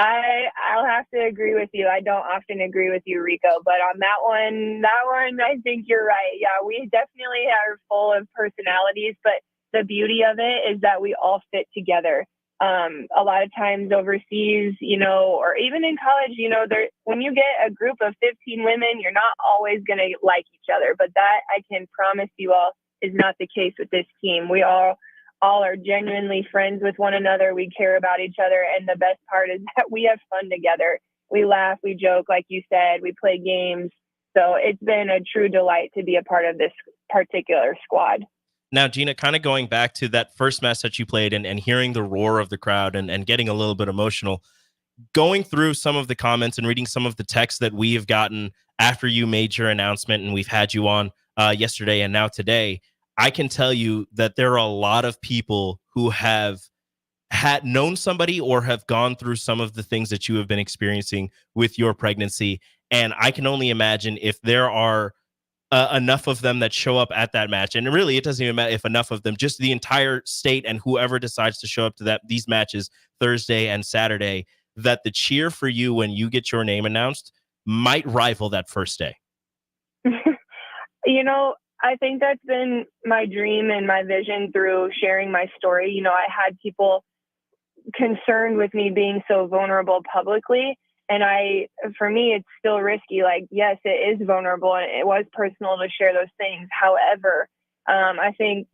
I'll have to agree with you. I don't often agree with you, Rico, but on that one, I think you're right. Yeah, we definitely are full of personalities, but the beauty of it is that we all fit together. A lot of times overseas, or even in college, when you get a group of 15 women, you're not always going to like each other, but that I can promise you all is not the case with this team. We all are genuinely friends with one another. We care about each other. And the best part is that we have fun together. We laugh, we joke, like you said, we play games. So it's been a true delight to be a part of this particular squad. Now, Gina, kind of going back to that first match that you played and hearing the roar of the crowd and getting a little bit emotional, going through some of the comments and reading some of the texts that we have gotten after you made your announcement, and we've had you on yesterday and now today, I can tell you that there are a lot of people who have had known somebody or have gone through some of the things that you have been experiencing with your pregnancy. And I can only imagine if there are enough of them that show up at that match. And really, it doesn't even matter if enough of them, just the entire state and whoever decides to show up to these matches Thursday and Saturday, that the cheer for you when you get your name announced might rival that first day. I think that's been my dream and my vision through sharing my story. You know, I had people concerned with me being so vulnerable publicly. And for me, it's still risky. Like, yes, it is vulnerable and it was personal to share those things. However, I think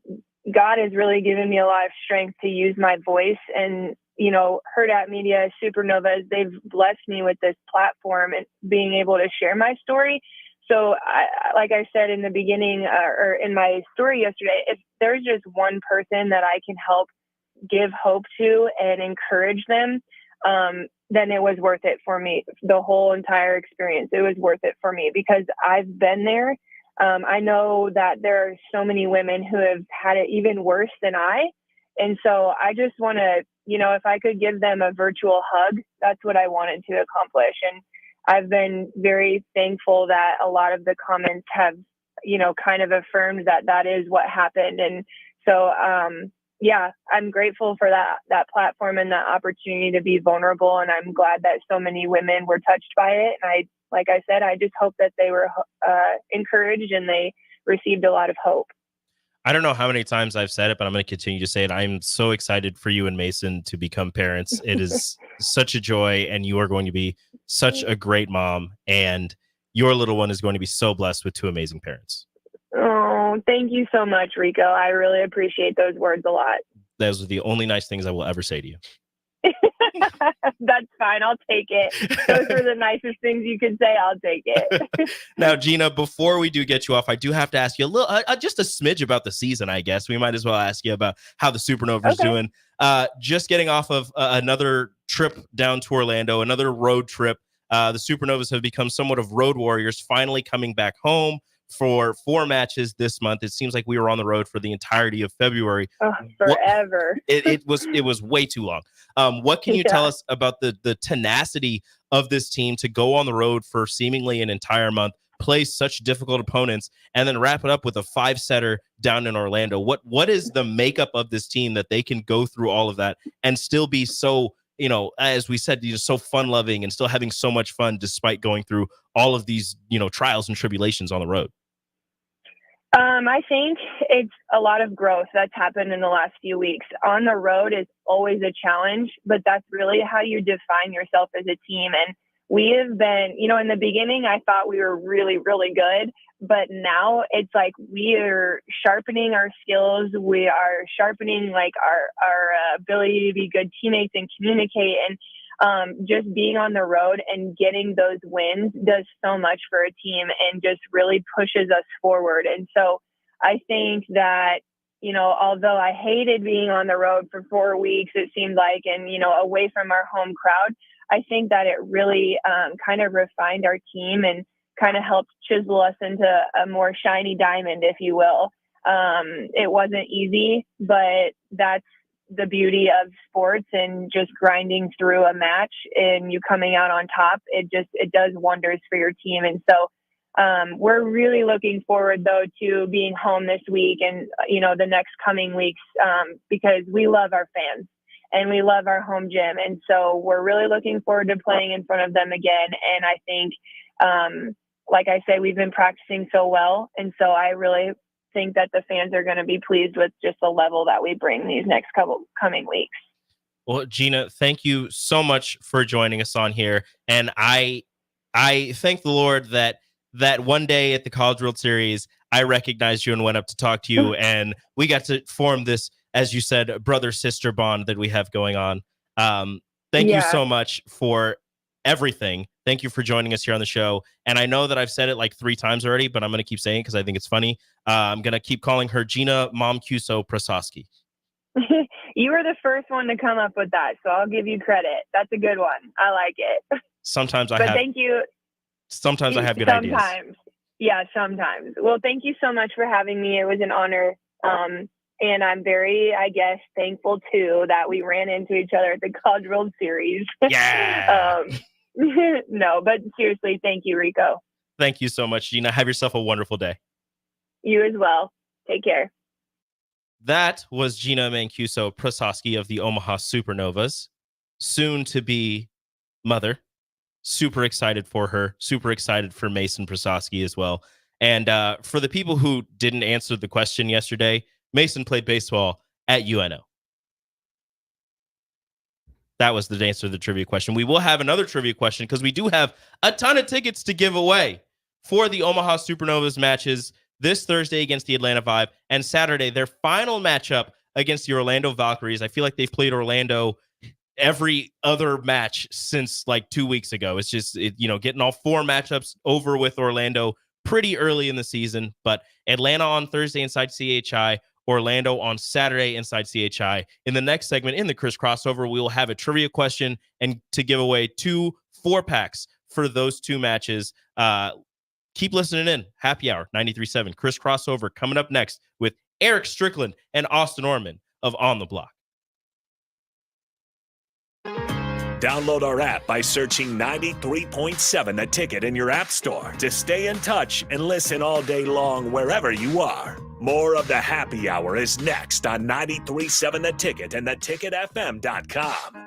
God has really given me a lot of strength to use my voice. And, you know, Herd At Media, Supernovas, they've blessed me with this platform and being able to share my story. So, like I said in the beginning, or in my story yesterday, if there's just one person that I can help give hope to and encourage them, then it was worth it for me. The whole entire experience, it was worth it for me because I've been there. I know that there are so many women who have had it even worse than I. And so I just want to, you know, if I could give them a virtual hug, that's what I wanted to accomplish. And I've been very thankful that a lot of the comments have, you know, kind of affirmed that that is what happened. And so, yeah, I'm grateful for that platform and that opportunity to be vulnerable. And I'm glad that so many women were touched by it. And like I said, I just hope that they were encouraged and they received a lot of hope. I don't know how many times I've said it, but I'm going to continue to say it. I'm so excited for you and Mason to become parents. It is such a joy, and you are going to be such a great mom, and your little one is going to be so blessed with two amazing parents. Oh, thank you so much, Rico. I really appreciate those words a lot. Those are the only nice things I will ever say to you. That's fine. I'll take it. Those are the nicest things you could say. I'll take it. Now, Gina, before we do get you off, I do have to ask you a little, just a smidge about the season, I guess. We might as well ask you about how the Supernovas doing. Just getting off of another trip down to Orlando, another road trip. The Supernovas have become somewhat of road warriors, finally coming back home for 4 matches this month. It seems like we were on the road for the entirety of February. Forever. It was way too long. What can you tell us about the tenacity of this team to go on the road for seemingly an entire month, play such difficult opponents, and then wrap it up with a 5-setter down in Orlando? What is the makeup of this team that they can go through all of that and still be so, you know, as we said, so fun-loving and still having so much fun despite going through all of these, you know, trials and tribulations on the road? I think it's a lot of growth that's happened in the last few weeks. On the road is always a challenge, but that's really how you define yourself as a team. And we have been, you know, in the beginning, I thought we were really, really good, but now it's like we are sharpening our skills. We are sharpening like our ability to be good teammates and communicate. And just being on the road and getting those wins does so much for a team and just really pushes us forward. And so I think that, you know, although I hated being on the road for 4 weeks, it seemed like, and, you know, away from our home crowd, I think that it really kind of refined our team and kind of helped chisel us into a more shiny diamond, if you will. It wasn't easy, but that's the beauty of sports and just grinding through a match and you coming out on top. It does wonders for your team. And so we're really looking forward though to being home this week and, you know, the next coming weeks, because we love our fans and we love our home gym. And so we're really looking forward to playing in front of them again. And I think, like I said, we've been practicing so well. And so I really think that the fans are going to be pleased with just the level that we bring these next couple coming weeks. Well, Gina, thank you so much for joining us on here. And I thank the Lord that one day at the College World Series, I recognized you and went up to talk to you. And we got to form this, as you said, brother-sister bond that we have going on. Thank you so much for everything. Thank you for joining us here on the show. And I know that I've said it like 3 times already, but I'm going to keep saying it because I think it's funny. I'm going to keep calling her Gina Mancuso-Prososki. You were the first one to come up with that, so I'll give you credit. That's a good one. I like it. Sometimes thank you. Sometimes I have good ideas. Yeah, sometimes. Well, thank you so much for having me. It was an honor. And I'm very, I guess, thankful too that we ran into each other at the College World Series. Yeah. No, but seriously, thank you, Rico. Thank you so much, Gina. Have yourself a wonderful day. You as well. Take care. That was Gina Mancuso-Prososki of the Omaha Supernovas, soon to be mother. Super excited for her. Super excited for Mason Prososki as well. And for the people who didn't answer the question yesterday, Mason played baseball at UNO. That was the answer to the trivia question. We will have another trivia question because we do have a ton of tickets to give away for the Omaha Supernovas matches this Thursday against the Atlanta Vibe and Saturday, their final matchup against the Orlando Valkyries. I feel like they've played Orlando every other match since like 2 weeks ago. It's just, getting all 4 matchups over with Orlando pretty early in the season. But Atlanta on Thursday inside CHI, Orlando on Saturday inside CHI. In the next segment, in the Chris Crossover, we will have a trivia question and to give away 2 4-packs for those 2 matches. Keep listening in. Happy Hour 93.7. Chris Crossover coming up next with Eric Strickland and Austin Orman of On the Block. Download our app by searching 93.7 The Ticket in your app store to stay in touch and listen all day long wherever you are. More of the Happy Hour is next on 93.7 The Ticket and theticketfm.com.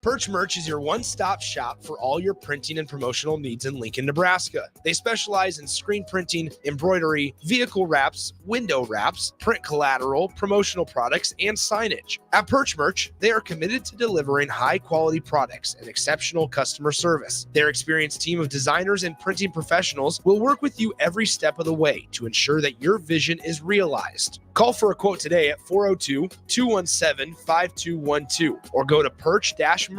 Perch Merch is your one-stop shop for all your printing and promotional needs in Lincoln, Nebraska. They specialize in screen printing, embroidery, vehicle wraps, window wraps, print collateral, promotional products, and signage. At Perch Merch, they are committed to delivering high-quality products and exceptional customer service. Their experienced team of designers and printing professionals will work with you every step of the way to ensure that your vision is realized. Call for a quote today at 402-217-5212 or go to perch-merch.com.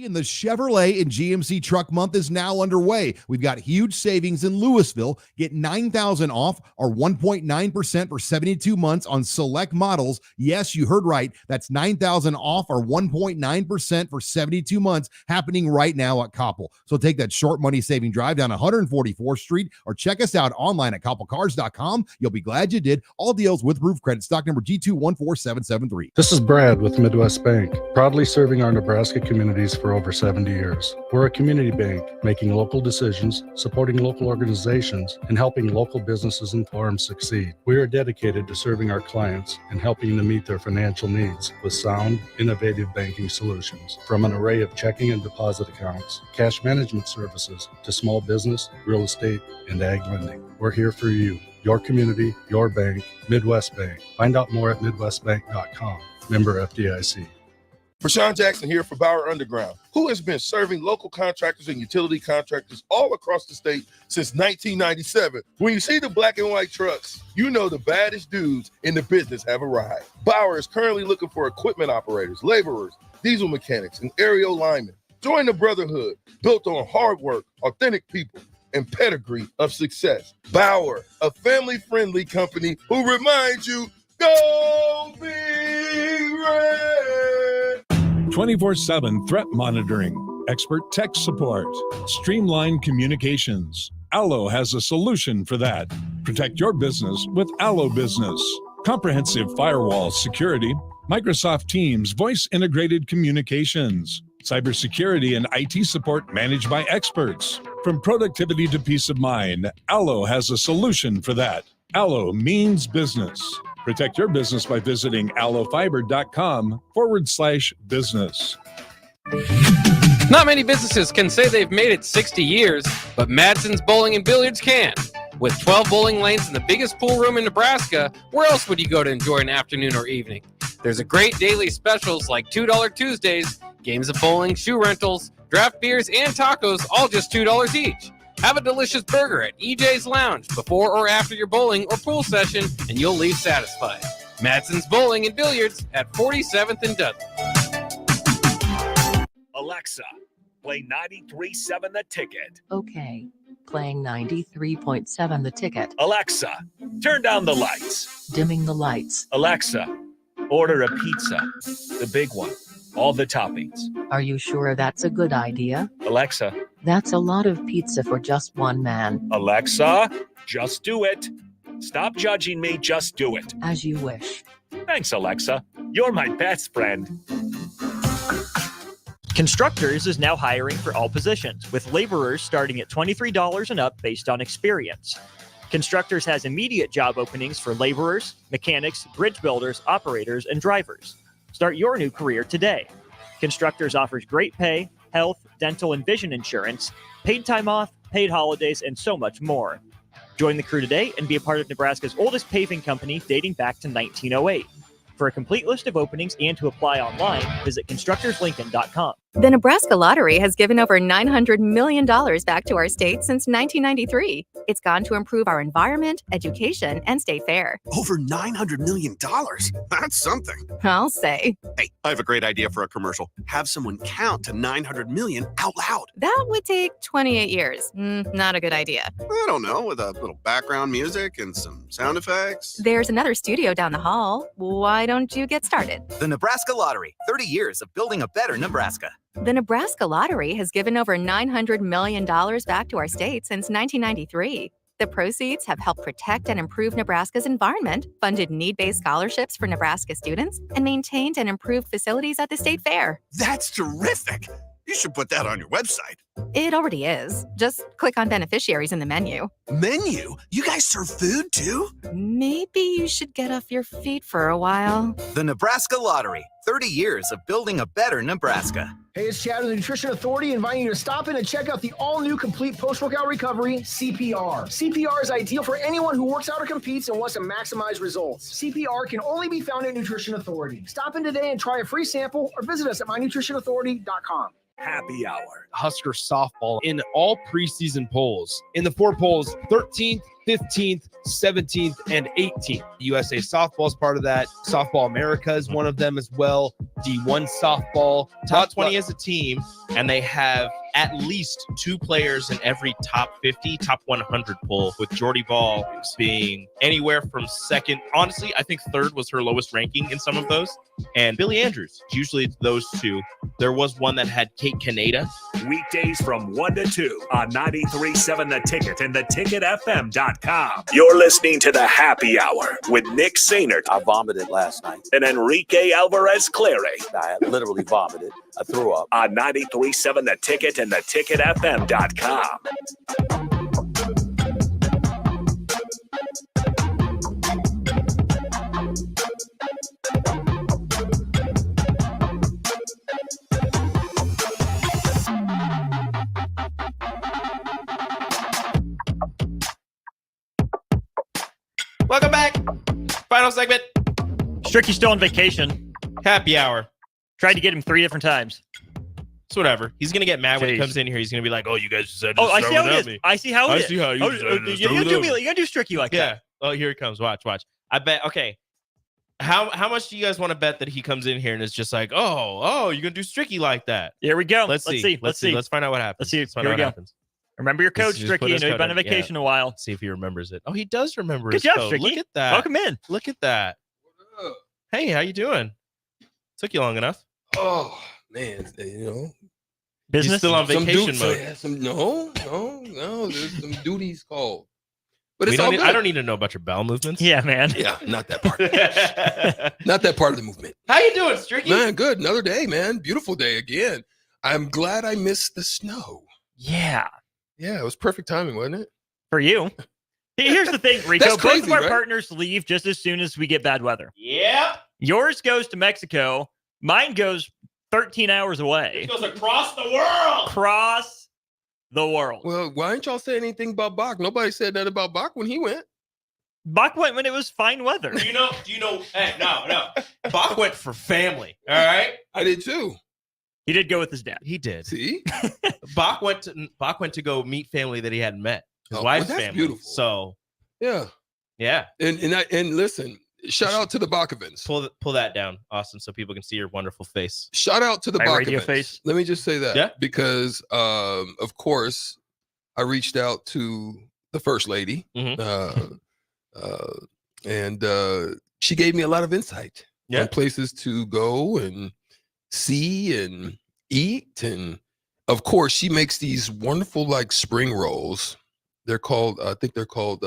And the Chevrolet and GMC Truck Month is now underway. We've got huge savings in Louisville. Get $9,000 off or 1.9% for 72 months on select models. Yes, you heard right. That's $9,000 off or 1.9% for 72 months happening right now at Koppel. So take that short money saving drive down 144th Street or check us out online at koppelcars.com. You'll be glad you did. All deals with roof credit. Stock number G214773. This is Brad with Midwest Bank, proudly serving our Nebraska communities for over 70 years. We're a community bank, making local decisions, supporting local organizations, and helping local businesses and farms succeed. We are dedicated to serving our clients and helping them meet their financial needs with sound, innovative banking solutions. From an array of checking and deposit accounts, cash management services, to small business, real estate, and ag lending. We're here for you, your community, your bank, Midwest Bank. Find out more at midwestbank.com. Member FDIC. Rashawn Jackson here for Bauer Underground, who has been serving local contractors and utility contractors all across the state since 1997. When you see the black and white trucks, you know the baddest dudes in the business have arrived. Bauer is currently looking for equipment operators, laborers, diesel mechanics, and aerial linemen. Join the brotherhood built on hard work, authentic people, and pedigree of success. Bauer, a family-friendly company who reminds you, go Big Red! 24/7 threat monitoring, expert tech support, streamlined communications. Allo has a solution for that. Protect your business with Allo Business. Comprehensive firewall security, Microsoft Teams voice-integrated communications, cybersecurity and IT support managed by experts. From productivity to peace of mind, Allo has a solution for that. Allo means business. Protect your business by visiting allofiber.com/business. Not many businesses can say they've made it 60 years, but Madsen's Bowling and Billiards can. With 12 bowling lanes and the biggest pool room in Nebraska, where else would you go to enjoy an afternoon or evening? There's a great daily specials like $2 Tuesdays, games of bowling, shoe rentals, draft beers, and tacos, all just $2 each. Have a delicious burger at EJ's Lounge before or after your bowling or pool session, and you'll leave satisfied. Madsen's Bowling and Billiards at 47th and Dudley. Alexa, play 93.7 The Ticket. Okay. Playing 93.7 The Ticket. Alexa, turn down the lights. Dimming the lights. Alexa, order a pizza. The big one. All the toppings. Are you sure that's a good idea? Alexa. That's a lot of pizza for just one man. Alexa, just do it. Stop judging me, just do it. As you wish. Thanks, Alexa. You're my best friend. Constructors is now hiring for all positions, with laborers starting at $23 and up based on experience. Constructors has immediate job openings for laborers, mechanics, bridge builders, operators, and drivers. Start your new career today. Constructors offers great pay, health, dental, and vision insurance, paid time off, paid holidays, and so much more. Join the crew today and be a part of Nebraska's oldest paving company dating back to 1908. For a complete list of openings and to apply online, visit constructorslincoln.com. The Nebraska Lottery has given over $900 million back to our state since 1993. It's gone to improve our environment, education, and state fair. Over $900 million? That's something. I'll say. Hey, I have a great idea for a commercial. Have someone count to 900 million out loud. That would take 28 years. Not a good idea. I don't know, with a little background music and some sound effects. There's another studio down the hall. Why don't you get started? The Nebraska Lottery, 30 years of building a better Nebraska. The Nebraska Lottery has given over $900 million back to our state since 1993. The proceeds have helped protect and improve Nebraska's environment, funded need-based scholarships for Nebraska students, and maintained and improved facilities at the state fair. That's terrific. You should put that on your website. It already is. Just click on beneficiaries in the menu. Menu? You guys serve food too? Maybe you should get off your feet for a while. The Nebraska Lottery, 30 years of building a better Nebraska. Hey, it's Chad with the Nutrition Authority inviting you to stop in and check out the all-new complete post-workout recovery, CPR. CPR is ideal for anyone who works out or competes and wants to maximize results. CPR can only be found at Nutrition Authority. Stop in today and try a free sample or visit us at mynutritionauthority.com. Happy Hour. Husker softball in all preseason polls. In the 4 polls, 13th, 15th, 17th, and 18th. USA Softball is part of that. Softball America is one of them as well. D1 Softball. Top 20 as a team, and they have at least 2 players in every top 50, top 100 poll, with Jordy Ball being anywhere from second. Honestly, I think third was her lowest ranking in some of those. And Billy Andrews, usually it's those 2. There was one that had Kate Kaneda. Weekdays from 1 to 2 on 93.7 The Ticket and theticketfm.com. You're listening to the Happy Hour with Nick Sainert. I vomited last night. And Enrique Alvarez Clary. I literally vomited. I threw up. On 93.7 The Ticket and theticketfm.com. Welcome back. Final segment. Stricky's still on vacation. Happy Hour. Tried to get him 3 different times. It's whatever. He's going to get mad when he comes in here. He's going to be like, oh, you guys decided to I see how throw it it at is. me. I see how it is. I see how you decided to you're throw it gonna at me. you're gonna do Stricky like Yeah. that. Oh, here it comes. Watch. I bet. Okay. How much do you guys want to bet that he comes in here and is just like, oh, you're going to do Stricky like that? Here we go. Let's see. Let's find out what happens. Let's see. Let's find Here out we what go. happens. Remember your coach, Just put Stricky. his You've been code on in. vacation Yeah. a while. See if he remembers it. Oh, he does remember Good his job, code. Stricky. Look at that. Welcome in. Look at that. Hey, how you doing? Took you long enough. Oh man, you know, business. He's still on vacation mode. No. There's some duties called. But it's I all good. don't need to know about your bowel movements. Yeah, man. Yeah, not that part. Not that part of the movement. How you doing, Stricky? Man, good. Another day, man. Beautiful day again. I'm glad I missed the snow. Yeah. Yeah, it was perfect timing, wasn't it? For you. Here's the thing, Rico. That's crazy, both of our right? partners leave just as soon as we get bad weather. Yep. Yours goes to Mexico. Mine goes 13 hours away. It goes across the world. Across the world. Well, why didn't y'all say anything about Bach? Nobody said that about Bach when he went. Bach went when it was fine weather. Do you know? Hey, no. Bach went for family. All right. I did too. He did go with his dad. He did. See? Bach went to go meet family that he hadn't met. His wife's that's family. beautiful. So Yeah. And listen, shout out to the Bachovins. Pull that down, Austin, so people can see your wonderful face. Shout out to the My radio Bachovins. face. Let me just say that. Yeah. Because of course I reached out to the first lady. Mhm. And she gave me a lot of insight Yeah. on places to go and see and eat. And of course, she makes these wonderful like spring rolls. They're called, I think they're called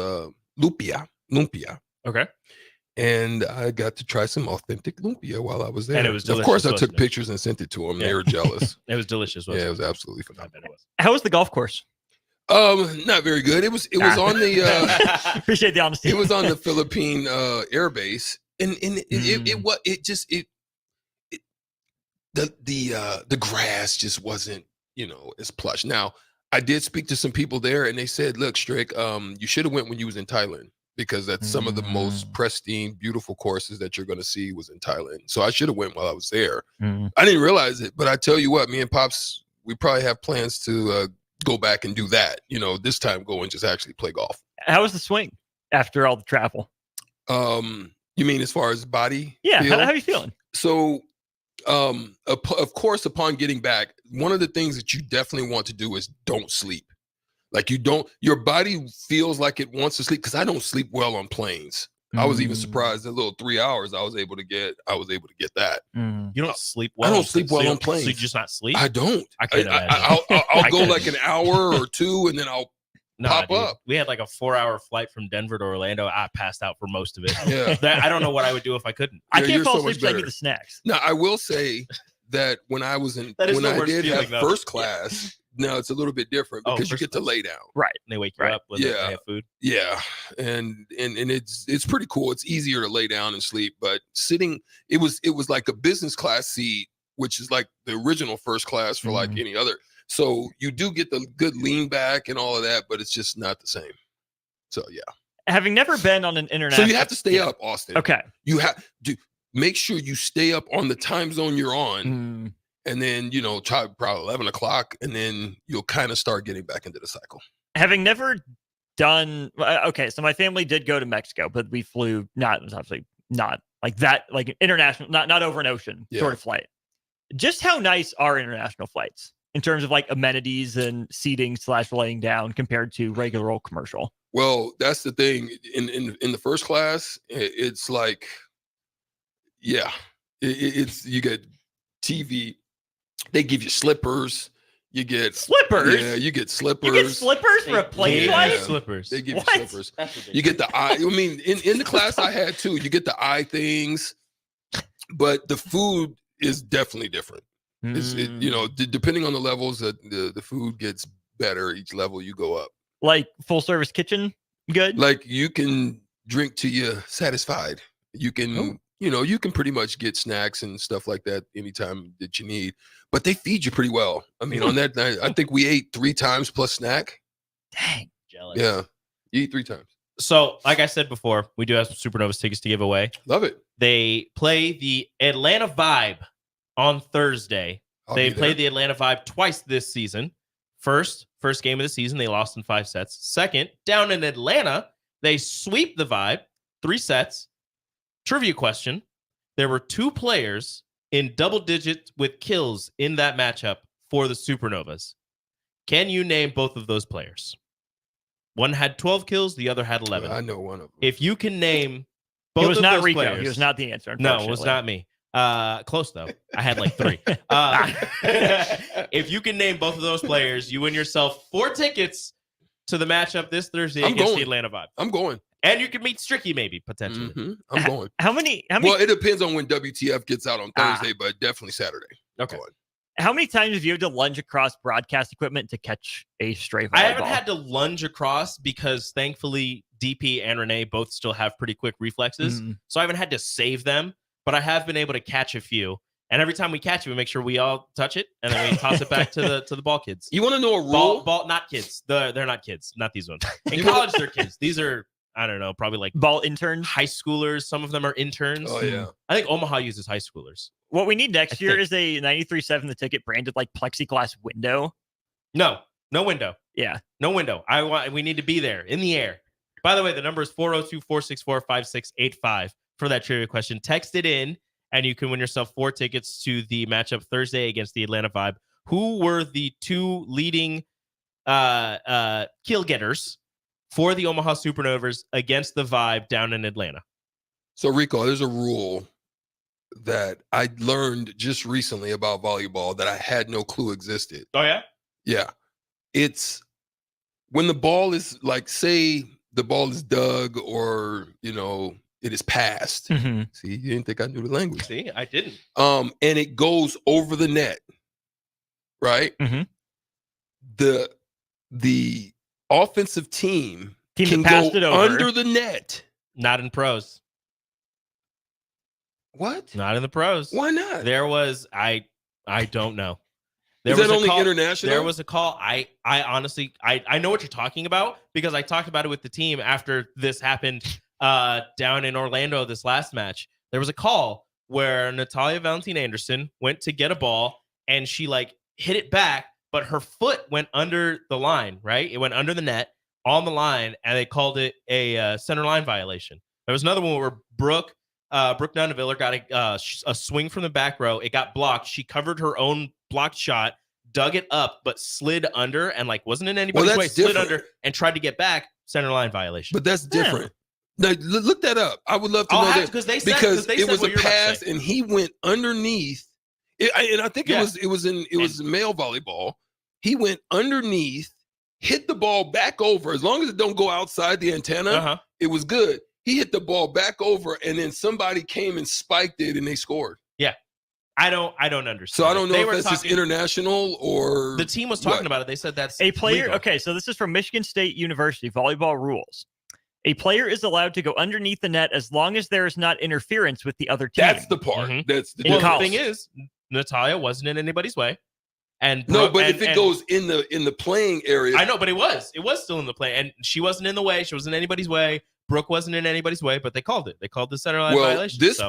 lumpia. Okay. And I got to try some authentic lumpia while I was there. And it was Of course, delicious, I took wasn't it? pictures and sent it to them. They were jealous. It was delicious, wasn't Yeah, it? it was absolutely I phenomenal. bet it was. How was the golf course? Not very good. It was on the Appreciate the honesty. it was on the Philippine air base, and the grass just wasn't as plush. Now, I did speak to some people there, and they said, "Look, Strick, you should have went when you was in Thailand because that's some of the most pristine, beautiful courses that you're going to see was in Thailand. So I should have went while I was there. I didn't realize it, but I tell you what, me and Pops, we probably have plans to go back and do that. This time go and just actually play golf. How was the swing after all the travel? You mean as far as body? Yeah, feel? how are you feeling? So, of course, upon getting back, one of the things that you definitely want to do is don't sleep. Like your body feels like it wants to sleep because I don't sleep well on planes. I was even surprised that little 3 hours I was able to get that. You don't sleep well. I don't sleep well on planes. So you just not sleep? I don't. I can't imagine. I'll go like an hour or two and then I'll pop up. We had like a 4-hour flight from Denver to Orlando. I passed out for most of it. Yeah. I don't know what I would do if I couldn't. I can't fall asleep until I get the snacks. Now, I will say that when I was when I did have first class, now it's a little bit different because you get to lay down. Right. They wake you up when they have food. Yeah. And it's pretty cool. It's easier to lay down and sleep, but sitting, it was like a business class seat, which is like the original first class for like any other. So you do get the good lean back and all of that, but it's just not the same. So yeah. Having never been on an international, so you have to stay up, Austin. Okay. You have to make sure you stay up on the time zone you're on. And then, try probably 11 o'clock, and then you'll kind of start getting back into the cycle. Having never done, okay, so my family did go to Mexico, but we flew not like that, like international, not over an ocean sort of flight. Just how nice are international flights in terms of like amenities and seating / laying down compared to regular old commercial? Well, that's the thing. In the first class, it's like, it's you get TV. They give you slippers. You get slippers. Yeah, you get slippers. You get slippers for a plane flight. Slippers. They give you slippers. You get the eye. I mean, in the class I had too. You get the eye things, but the food is definitely different. Depending on the levels, the food gets better each level you go up. Like full service kitchen, good. Like you can drink till you're satisfied. You can. You can pretty much get snacks and stuff like that anytime that you need, but they feed you pretty well. I mean, on that night, I think we ate 3 times plus snack. Dang, jealous. Yeah, you eat 3 times. So, like I said before, we do have some Supernovas tickets to give away. Love it. They play the Atlanta Vibe on Thursday. They played the Atlanta Vibe twice this season. First game of the season, they lost in 5 sets. Second, down in Atlanta, they sweep the Vibe 3 sets. Trivia question. There were 2 players in double digits with kills in that matchup for the Supernovas. Can you name both of those players? One had 12 kills, the other had 11. I know one of them. If you can name both of those players. It was not Rico. He was not the answer, No, it was not me. Close though. I had like 3. If you can name both of those players, you win yourself 4 tickets to the matchup this Thursday against the Atlanta Vibe. I'm going. And you can meet Stricky maybe, potentially. I'm going. How many? Well, it depends on when WTF gets out on Thursday, but definitely Saturday. Okay. How many times have you had to lunge across broadcast equipment to catch a stray volleyball? I haven't had to lunge across because thankfully DP and Renee both still have pretty quick reflexes. So I haven't had to save them, but I have been able to catch a few. And every time we catch it, we make sure we all touch it, and then we toss it back to the ball kids. You want to know a rule? Ball, not kids. They're not kids. Not these ones. In college, they're kids. These are, I don't know, probably like ball interns, high schoolers. Some of them are interns. Oh yeah. I think Omaha uses high schoolers. What we need next year is a 93.7 The Ticket branded like plexiglass window. No window. Yeah, no window. We need to be there in the air. By the way, the number is 402-464-5685 for that trivia question. Text it in, and you can win yourself 4 tickets to the matchup Thursday against the Atlanta Vibe. Who were the 2 leading kill getters for the Omaha Supernovas against the Vibe down in Atlanta? So, Rico, there's a rule that I learned just recently about volleyball that I had no clue existed. Oh, yeah? Yeah. It's when the ball is like, say the ball is dug or, it is passed. See, you didn't think I knew the language. See, I didn't. And it goes over the net, right? The offensive team can go under the net. Not in pros. What? Not in the pros. Why not? There was I don't know. There Is that was a only call- international? There was a call. I honestly, I know what you're talking about because I talked about it with the team after this happened down in Orlando this last match. There was a call where Natalia Valentin-Anderson went to get a ball and she like hit it back, but her foot went under the line, right? It went under the net on the line, and they called it a center line violation. There was another one where Brooke Nuneviller got a swing from the back row. It got blocked. She covered her own blocked shot, dug it up, but slid under and like wasn't in anybody's way. Slid under and tried to get back. Center line violation. But that's different. Now, look that up. I would love to know that because it was a pass and he went underneath. And I think it was male volleyball. He went underneath, hit the ball back over. As long as it don't go outside the antenna, it was good. He hit the ball back over, and then somebody came and spiked it, and they scored. Yeah, I don't understand. So I don't know if that's just international or the team was talking about it. They said that's a player. legal. Okay, so this is from Michigan State University volleyball rules. A player is allowed to go underneath the net as long as there is not interference with the other team. That's the part. That's the the thing is, Natalia wasn't in anybody's way. And Brooke, if it goes in the playing area, I know, but it was still in the play, and she wasn't in the way. She wasn't in anybody's way. Brooke wasn't in anybody's way, but they called it. They called the center line violation. This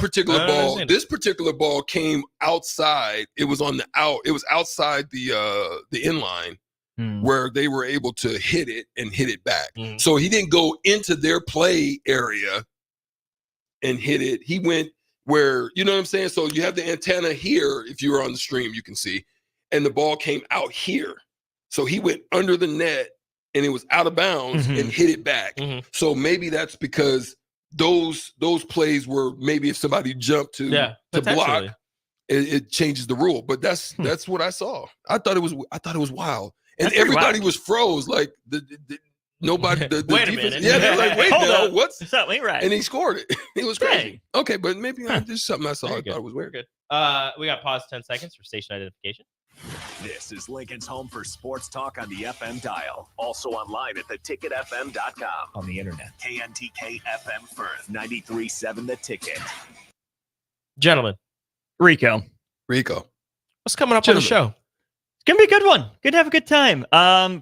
particular ball came outside. It was on the out. It was outside the inline where they were able to hit it and hit it back. So he didn't go into their play area and hit it. He went where, you know what I'm saying? So you have the antenna here. If you were on the stream, you can see. And the ball came out here. So he went under the net and it was out of bounds and hit it back. So maybe that's because those plays were maybe if somebody jumped to block, it changes the rule. But that's what I saw. I thought it was wild. And That's everybody wild. was froze. Like nobody the Wait a defense, minute. Yeah, they're like, wait Hold now, up. what's Something ain't right. and he scored it. It was crazy. Dang. Okay, but maybe just something I saw. I thought it was We're weird. good. We got pause 10 seconds for station identification. This is Lincoln's home for sports talk on the FM dial. Also online at theticketfm.com. On the internet. KNTK FM Firth, 93.7 The Ticket. Gentlemen, Rico. what's coming up on the show? It's going to be a good one. Good to have a good time.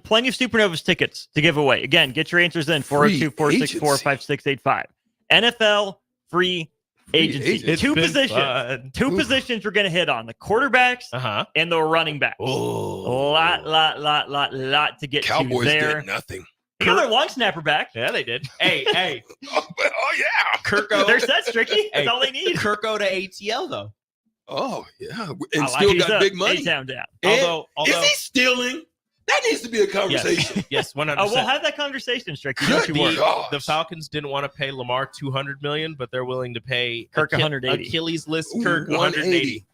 Plenty of Supernovas tickets to give away. Again, get your answers in 402-464-5685. NFL free agency. It's Two been positions. fun. Two positions we're going to hit on. The quarterbacks and the running backs. Lot to get Cowboys to there. did nothing. They got their long snapper back. Yeah, they did. Hey. Oh yeah. Kirko. They're set, Stricky. That's all they need. Kirko to ATL, though. Oh yeah, and I like still he's got up. big money. A-town down. And Although is he stealing? That needs to be a conversation. Yes, 100%. Oh, we'll have that conversation, Stricky. Don't you worry. The Falcons didn't want to pay Lamar $200 million, but they're willing to pay Kirk $180. Achilles list Kirk $180. Go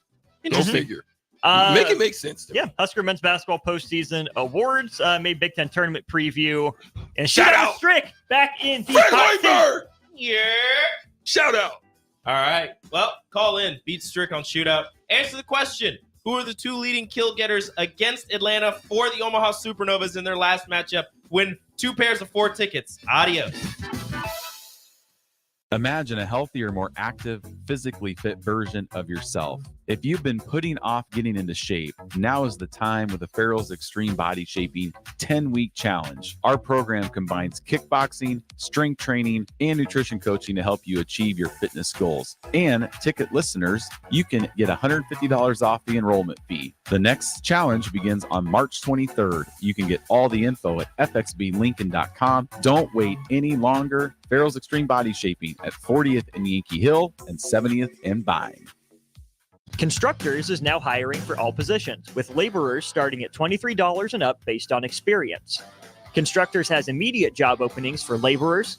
Interesting. figure. Uh, Make it make sense to me. Yeah, Husker men's basketball postseason awards, made Big Ten tournament preview, and Shout shout out. out Strick back in the Fred hot seat. Hoiberg! Yeah. Shout out. All right. Well, call in. Beat Strick on shootout. Answer the question. Who are the two leading kill getters against Atlanta for the Omaha Supernovas in their last matchup? Win 2 pairs of 4 tickets. Adios. Imagine a healthier, more active, physically fit version of yourself. If you've been putting off getting into shape, now is the time with the Farrell's Extreme Body Shaping 10-week challenge. Our program combines kickboxing, strength training, and nutrition coaching to help you achieve your fitness goals. And ticket listeners, you can get $150 off the enrollment fee. The next challenge begins on March 23rd. You can get all the info at fxblincoln.com. Don't wait any longer. Farrell's Extreme Body Shaping at 40th and Yankee Hill and 70th and Vine. Constructors is now hiring for all positions, with laborers starting at $23 and up based on experience. Constructors has immediate job openings for laborers,